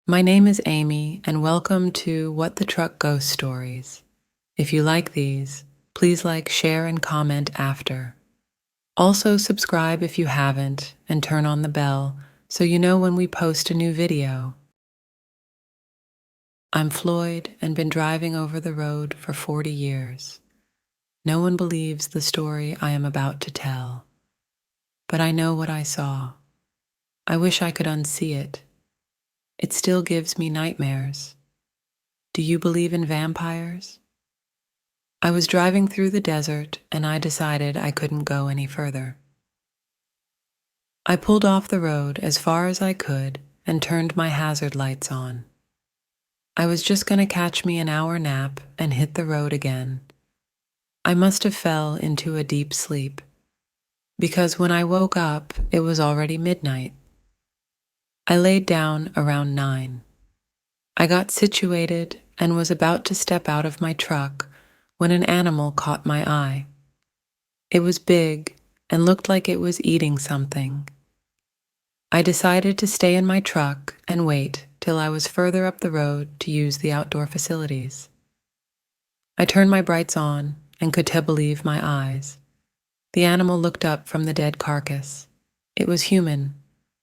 My name is Amy, and welcome to What the Truck Ghost Stories. If you like these, please like, share, and comment after. Also subscribe if you haven't, and turn on the bell so you know when we post a new video. I'm Floyd and been driving over the road for 40 years. No one believes the story I am about to tell, but I know what I saw. I wish I could unsee it. It still gives me nightmares. Do you believe in vampires? I was driving through the desert and I decided I couldn't go any further. I pulled off the road as far as I could and turned my hazard lights on. I was just going to catch me an hour nap and hit the road again. I must have fell into a deep sleep, because when I woke up, it was already midnight. I laid down around 9. I got situated and was about to step out of my truck when an animal caught my eye. It was big and looked like it was eating something. I decided to stay in my truck and wait till I was further up the road to use the outdoor facilities. I turned my brights on and could believe my eyes. The animal looked up from the dead carcass. It was human,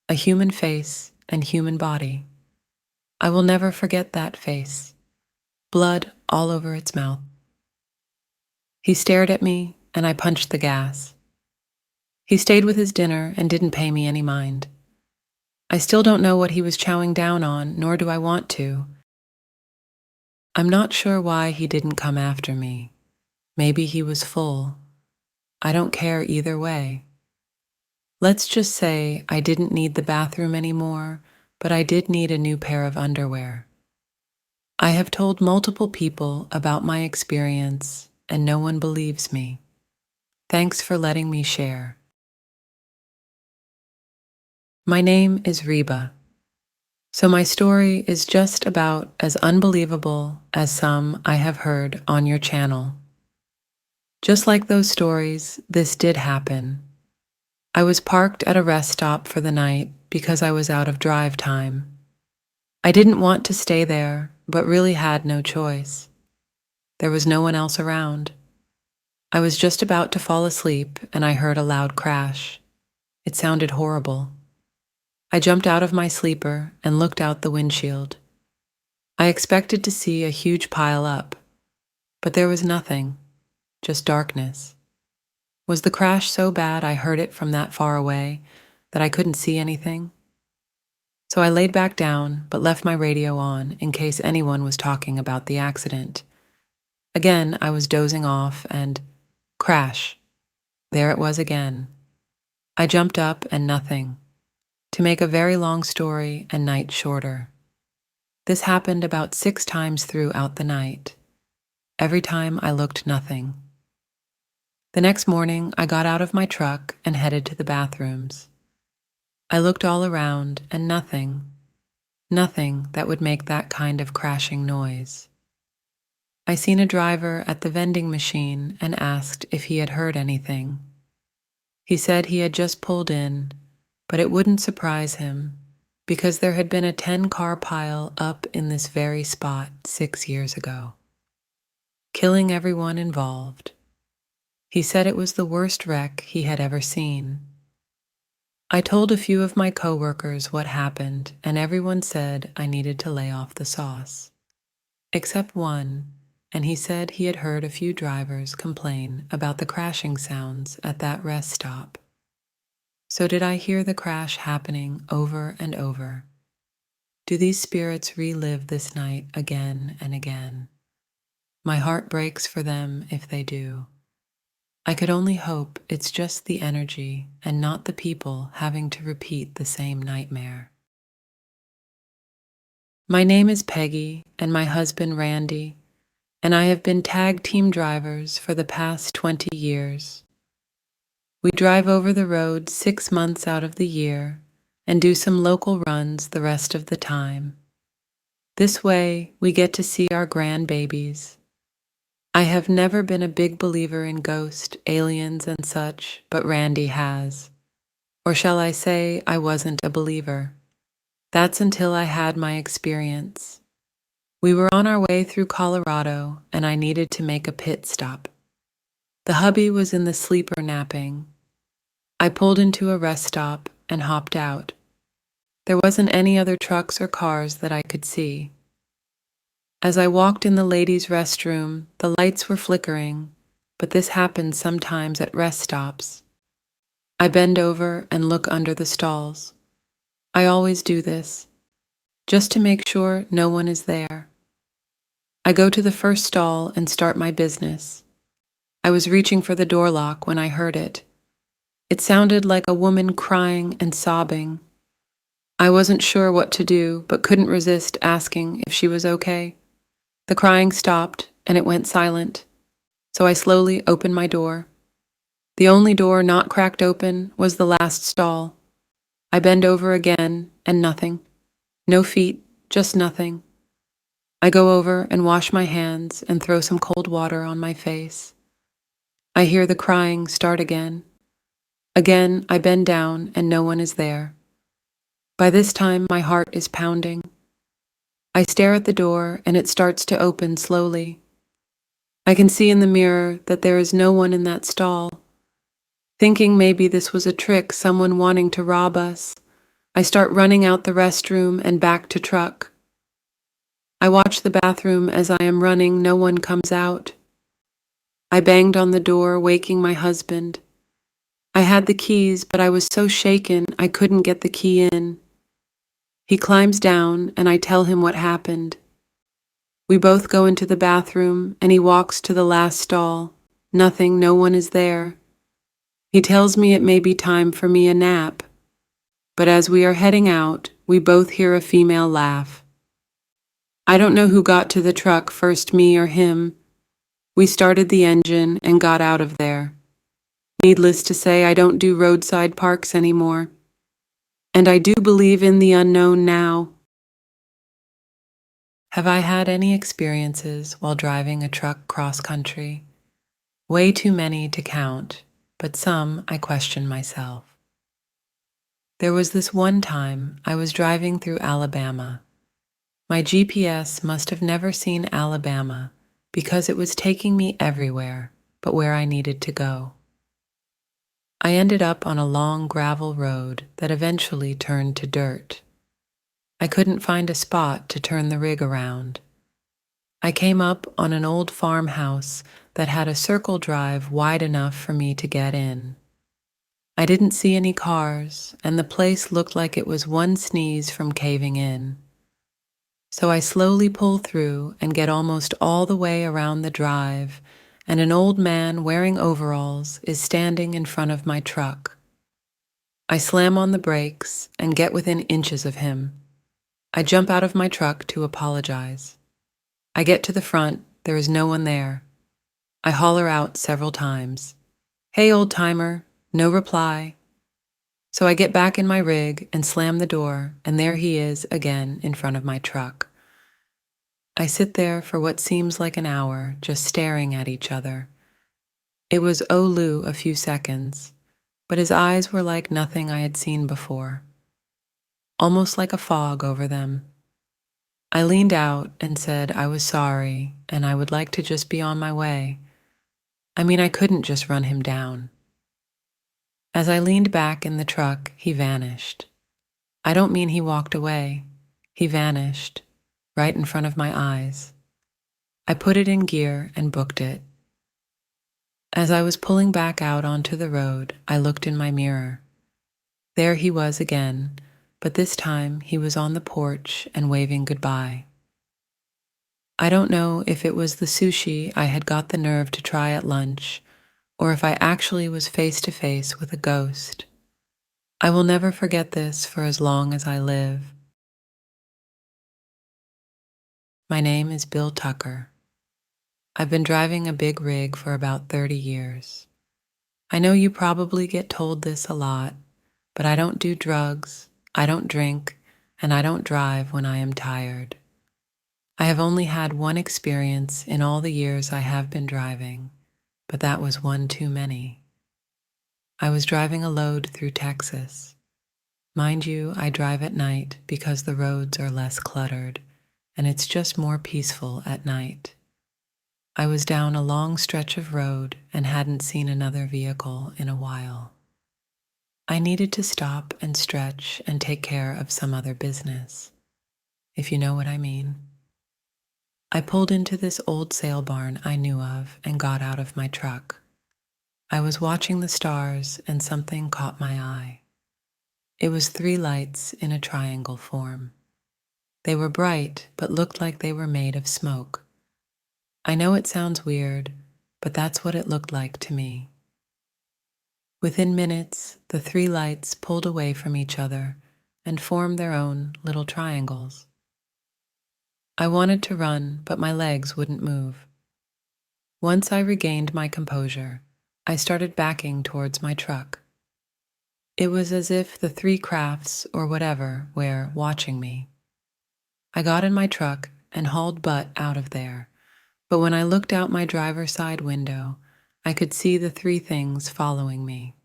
a human face and human body. I will never forget that face. Blood all over its mouth. He stared at me and I punched the gas. He stayed with his dinner and didn't pay me any mind. I still don't know what he was chowing down on, nor do I want to. I'm not sure why he didn't come after me. Maybe he was full. I don't care either way. Let's just say I didn't need the bathroom anymore, but I did need a new pair of underwear. I have told multiple people about my experience, and no one believes me. Thanks for letting me share. My name is Reba, so my story is just about as unbelievable as some I have heard on your channel. Just like those stories, this did happen. I was parked at a rest stop for the night because I was out of drive time. I didn't want to stay there, but really had no choice. There was no one else around. I was just about to fall asleep and I heard a loud crash. It sounded horrible. I jumped out of my sleeper and looked out the windshield. I expected to see a huge pile up, but there was nothing, just darkness. Was the crash so bad I heard it from that far away that I couldn't see anything? So I laid back down but left my radio on in case anyone was talking about the accident. Again, I was dozing off and crash. There it was again. I jumped up and nothing. To make a very long story and night shorter. This happened about 6 times throughout the night. Every time I looked, nothing. The next morning, I got out of my truck and headed to the bathrooms. I looked all around and nothing that would make that kind of crashing noise. I seen a driver at the vending machine and asked if he had heard anything. He said he had just pulled in, but it wouldn't surprise him because there had been a 10-car pile up in this very spot 6 years ago, killing everyone involved. He said it was the worst wreck he had ever seen. I told a few of my coworkers what happened, and everyone said I needed to lay off the sauce. Except one, and he said he had heard a few drivers complain about the crashing sounds at that rest stop. So did I hear the crash happening over and over? Do these spirits relive this night again and again? My heart breaks for them if they do. I could only hope it's just the energy and not the people having to repeat the same nightmare. My name is Peggy and my husband Randy, and I have been tag team drivers for the past 20 years. We drive over the road 6 months out of the year and do some local runs the rest of the time. This way, we get to see our grandbabies. I have never been a big believer in ghosts, aliens, and such, but Randy has. Or shall I say I wasn't a believer. That's until I had my experience. We were on our way through Colorado, and I needed to make a pit stop. The hubby was in the sleeper napping. I pulled into a rest stop and hopped out. There wasn't any other trucks or cars that I could see. As I walked in the ladies' restroom, the lights were flickering, but this happens sometimes at rest stops. I bend over and look under the stalls. I always do this, just to make sure no one is there. I go to the first stall and start my business. I was reaching for the door lock when I heard it. It sounded like a woman crying and sobbing. I wasn't sure what to do, but couldn't resist asking if she was okay. The crying stopped, and it went silent, so I slowly opened my door. The only door not cracked open was the last stall. I bend over again, and nothing. No feet, just nothing. I go over and wash my hands and throw some cold water on my face. I hear the crying start again. Again, I bend down, and no one is there. By this time, my heart is pounding. I stare at the door, and it starts to open slowly. I can see in the mirror that there is no one in that stall. Thinking maybe this was a trick, someone wanting to rob us, I start running out the restroom and back to truck. I watch the bathroom as I am running, no one comes out. I banged on the door, waking my husband. I had the keys, but I was so shaken I couldn't get the key in. He climbs down, and I tell him what happened. We both go into the bathroom, and he walks to the last stall. Nothing, no one is there. He tells me it may be time for me a nap. But as we are heading out, we both hear a female laugh. I don't know who got to the truck first, me or him. We started the engine and got out of there. Needless to say, I don't do roadside parks anymore. And I do believe in the unknown now. Have I had any experiences while driving a truck cross-country? Way too many to count, but some I question myself. There was this one time I was driving through Alabama. My GPS must have never seen Alabama because it was taking me everywhere but where I needed to go. I ended up on a long gravel road that eventually turned to dirt. I couldn't find a spot to turn the rig around. I came up on an old farmhouse that had a circle drive wide enough for me to get in. I didn't see any cars, and the place looked like it was one sneeze from caving in. So I slowly pull through and get almost all the way around the drive, and an old man wearing overalls is standing in front of my truck. I slam on the brakes and get within inches of him. I jump out of my truck to apologize. I get to the front, there is no one there. I holler out several times. "Hey, old-timer," no reply. So I get back in my rig and slam the door, and there he is again in front of my truck. I sit there for what seems like an hour, just staring at each other. It was Olu a few seconds, but his eyes were like nothing I had seen before, almost like a fog over them. I leaned out and said I was sorry and I would like to just be on my way. I mean, I couldn't just run him down. As I leaned back in the truck, he vanished. I don't mean he walked away. He vanished, right in front of my eyes. I put it in gear and booked it. As I was pulling back out onto the road, I looked in my mirror. There he was again, but this time he was on the porch and waving goodbye. I don't know if it was the sushi I had got the nerve to try at lunch, or if I actually was face to face with a ghost. I will never forget this for as long as I live. My name is Bill Tucker. I've been driving a big rig for about 30 years. I know you probably get told this a lot, but I don't do drugs, I don't drink, and I don't drive when I am tired. I have only had one experience in all the years I have been driving, but that was one too many. I was driving a load through Texas. Mind you, I drive at night because the roads are less cluttered, and it's just more peaceful at night. I was down a long stretch of road and hadn't seen another vehicle in a while. I needed to stop and stretch and take care of some other business, if you know what I mean. I pulled into this old sail barn I knew of and got out of my truck. I was watching the stars and something caught my eye. It was 3 lights in a triangle form. They were bright, but looked like they were made of smoke. I know it sounds weird, but that's what it looked like to me. Within minutes, the 3 lights pulled away from each other and formed their own little triangles. I wanted to run, but my legs wouldn't move. Once I regained my composure, I started backing towards my truck. It was as if the 3 crafts, or whatever, were watching me. I got in my truck and hauled butt out of there, but when I looked out my driver's side window, I could see the 3 things following me.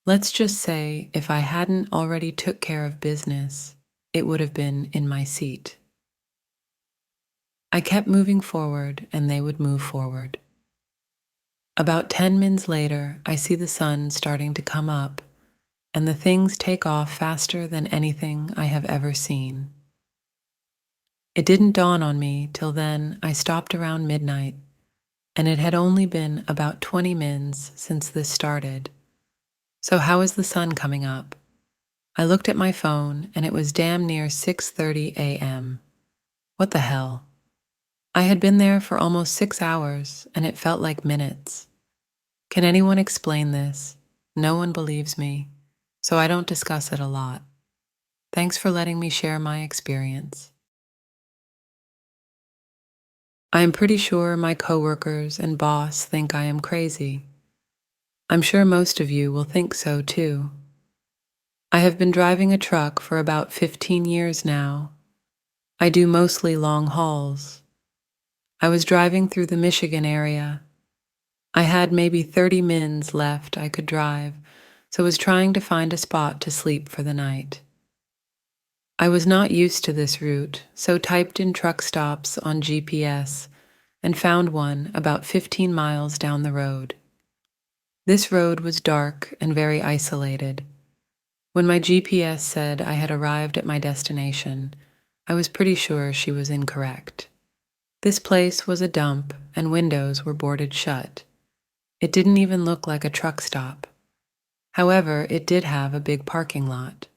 Let's just say if I hadn't already took care of business, it would have been in my seat. I kept moving forward and they would move forward. About 10 minutes later, I see the sun starting to come up, and the things take off faster than anything I have ever seen. It didn't dawn on me till then I stopped around midnight, and it had only been about 20 minutes since this started. So how is the sun coming up? I looked at my phone, and it was damn near 6:30 a.m. What the hell? I had been there for almost 6 hours, and it felt like minutes. Can anyone explain this? No one believes me, so I don't discuss it a lot. Thanks for letting me share my experience. I am pretty sure my coworkers and boss think I am crazy. I'm sure most of you will think so too. I have been driving a truck for about 15 years now. I do mostly long hauls. I was driving through the Michigan area. I had maybe 30 mins left I could drive, so was trying to find a spot to sleep for the night. I was not used to this route, so typed in truck stops on GPS and found one about 15 miles down the road. This road was dark and very isolated. When my GPS said I had arrived at my destination, I was pretty sure she was incorrect. This place was a dump and windows were boarded shut. It didn't even look like a truck stop. However, it did have a big parking lot.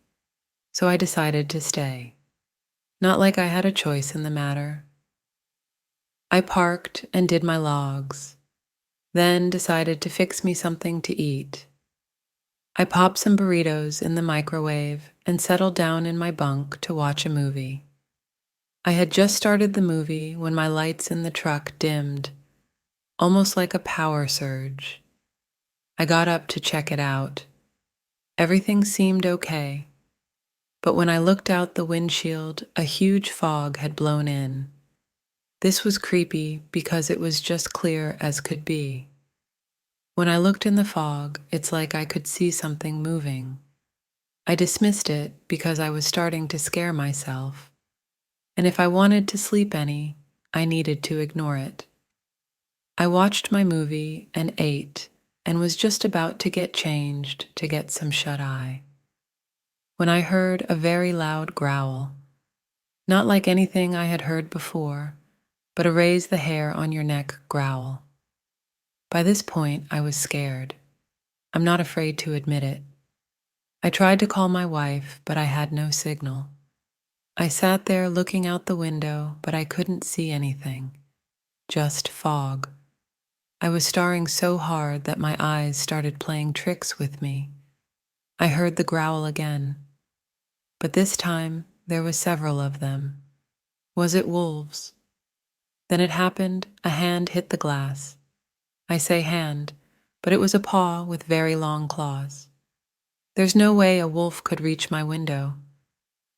So I decided to stay. Not like I had a choice in the matter. I parked and did my logs, then decided to fix me something to eat. I popped some burritos in the microwave and settled down in my bunk to watch a movie. I had just started the movie when my lights in the truck dimmed, almost like a power surge. I got up to check it out. Everything seemed okay, but when I looked out the windshield, a huge fog had blown in. This was creepy because it was just clear as could be. When I looked in the fog, it's like I could see something moving. I dismissed it because I was starting to scare myself, and if I wanted to sleep any, I needed to ignore it. I watched my movie and ate and was just about to get changed to get some shut-eye when I heard a very loud growl, not like anything I had heard before, but a raise the hair on your neck growl. By this point, I was scared. I'm not afraid to admit it. I tried to call my wife, but I had no signal. I sat there looking out the window, but I couldn't see anything. Just fog. I was staring so hard that my eyes started playing tricks with me. I heard the growl again, but this time there were several of them. Was it wolves? Then it happened, a hand hit the glass. I say hand, but it was a paw with very long claws. There's no way a wolf could reach my window.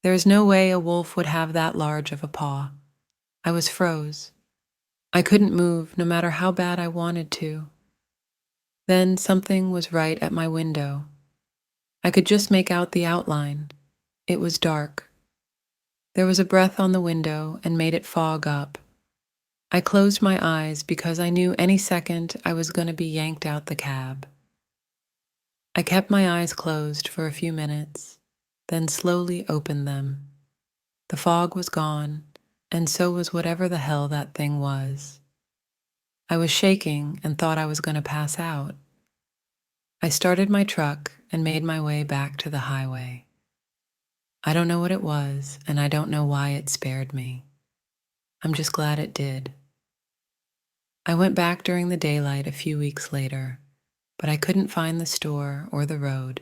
There is no way a wolf would have that large of a paw. I was froze. I couldn't move no matter how bad I wanted to. Then something was right at my window. I could just make out the outline. It was dark. There was a breath on the window and made it fog up. I closed my eyes because I knew any second I was going to be yanked out the cab. I kept my eyes closed for a few minutes, then slowly opened them. The fog was gone, and so was whatever the hell that thing was. I was shaking and thought I was going to pass out. I started my truck and made my way back to the highway. I don't know what it was, and I don't know why it spared me. I'm just glad it did. I went back during the daylight a few weeks later, but I couldn't find the store or the road.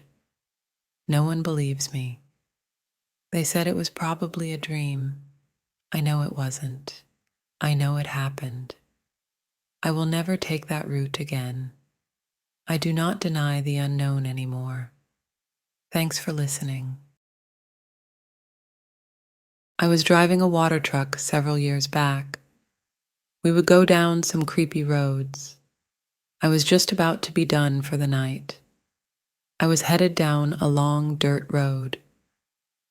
No one believes me. They said it was probably a dream. I know it wasn't. I know it happened. I will never take that route again. I do not deny the unknown anymore. Thanks for listening. I was driving a water truck several years back. We would go down some creepy roads. I was just about to be done for the night. I was headed down a long dirt road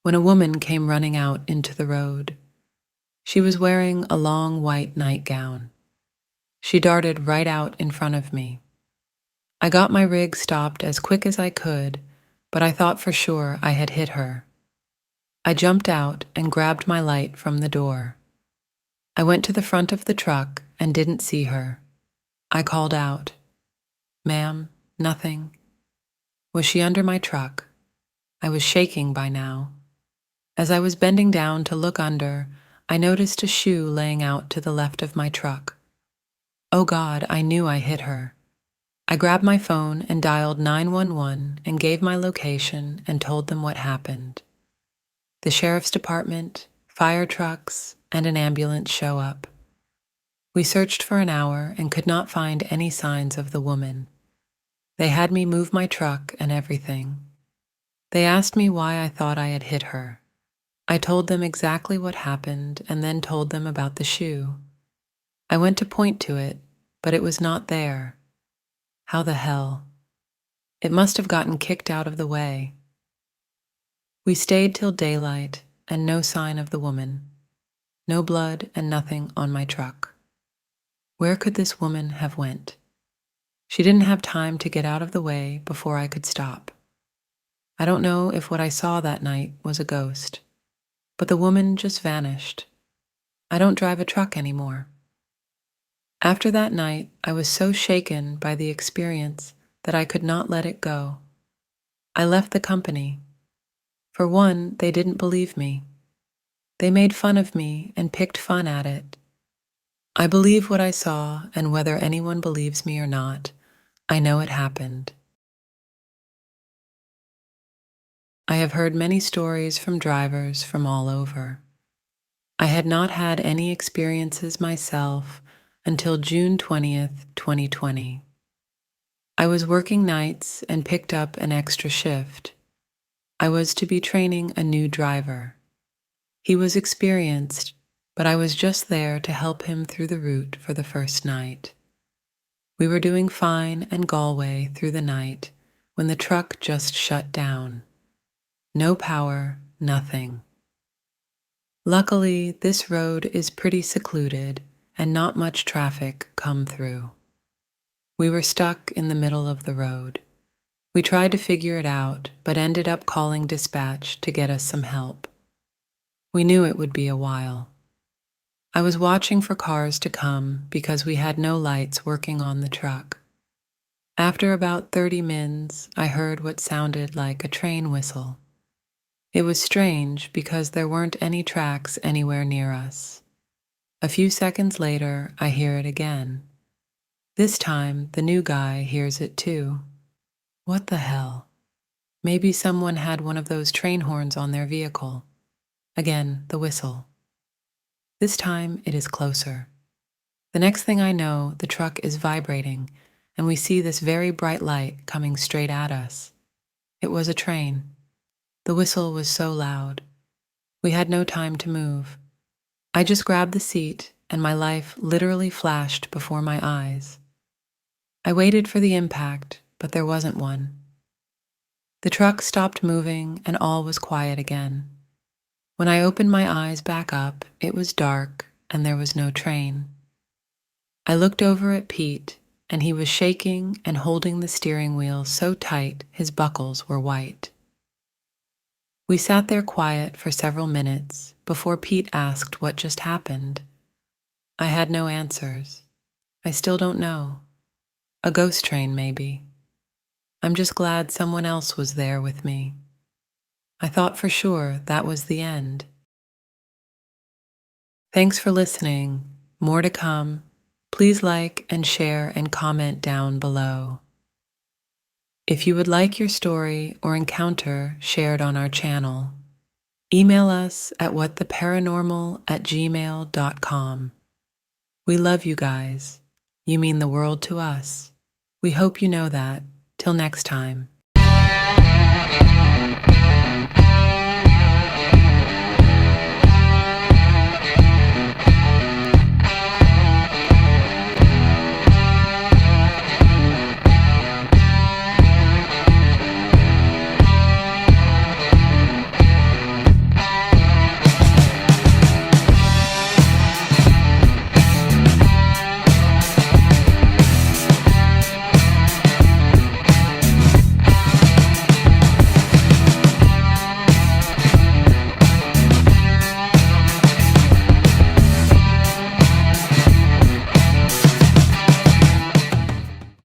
when a woman came running out into the road. She was wearing a long white nightgown. She darted right out in front of me. I got my rig stopped as quick as I could, but I thought for sure I had hit her. I jumped out and grabbed my light from the door. I went to the front of the truck and didn't see her. I called out, "Ma'am, nothing." Was she under my truck? I was shaking by now. As I was bending down to look under, I noticed a shoe laying out to the left of my truck. Oh God, I knew I hit her. I grabbed my phone and dialed 911 and gave my location and told them what happened. The sheriff's department, fire trucks, and an ambulance show up. We searched for an hour and could not find any signs of the woman. They had me move my truck and everything. They asked me why I thought I had hit her. I told them exactly what happened and then told them about the shoe. I went to point to it, but it was not there. How the hell? It must have gotten kicked out of the way. We stayed till daylight and no sign of the woman. No blood and nothing on my truck. Where could this woman have went? She didn't have time to get out of the way before I could stop. I don't know if what I saw that night was a ghost, but the woman just vanished. I don't drive a truck anymore. After that night, I was so shaken by the experience that I could not let it go. I left the company. For one, they didn't believe me. They made fun of me and picked fun at it. I believe what I saw, and whether anyone believes me or not, I know it happened. I have heard many stories from drivers from all over. I had not had any experiences myself until June 20th, 2020. I was working nights and picked up an extra shift. I was to be training a new driver. He was experienced, but I was just there to help him through the route for the first night. We were doing fine in Galway through the night when the truck just shut down. No power, nothing. Luckily, this road is pretty secluded and not much traffic come through. We were stuck in the middle of the road. We tried to figure it out, but ended up calling dispatch to get us some help. We knew it would be a while. I was watching for cars to come because we had no lights working on the truck. After about 30 mins, I heard what sounded like a train whistle. It was strange because there weren't any tracks anywhere near us. A few seconds later, I hear it again. This time, the new guy hears it too. What the hell? Maybe someone had one of those train horns on their vehicle. Again, the whistle. This time, it is closer. The next thing I know, the truck is vibrating, and we see this very bright light coming straight at us. It was a train. The whistle was so loud. We had no time to move. I just grabbed the seat, and my life literally flashed before my eyes. I waited for the impact, but there wasn't one. The truck stopped moving and all was quiet again. When I opened my eyes back up, it was dark and there was no train. I looked over at Pete, and he was shaking and holding the steering wheel so tight his buckles were white. We sat there quiet for several minutes before Pete asked what just happened. I had no answers. I still don't know. A ghost train, maybe. I'm just glad someone else was there with me. I thought for sure that was the end. Thanks for listening. More to come. Please like and share and comment down below. If you would like your story or encounter shared on our channel, email us at whattheparanormal@gmail.com. We love you guys. You mean the world to us. We hope you know that. Till next time.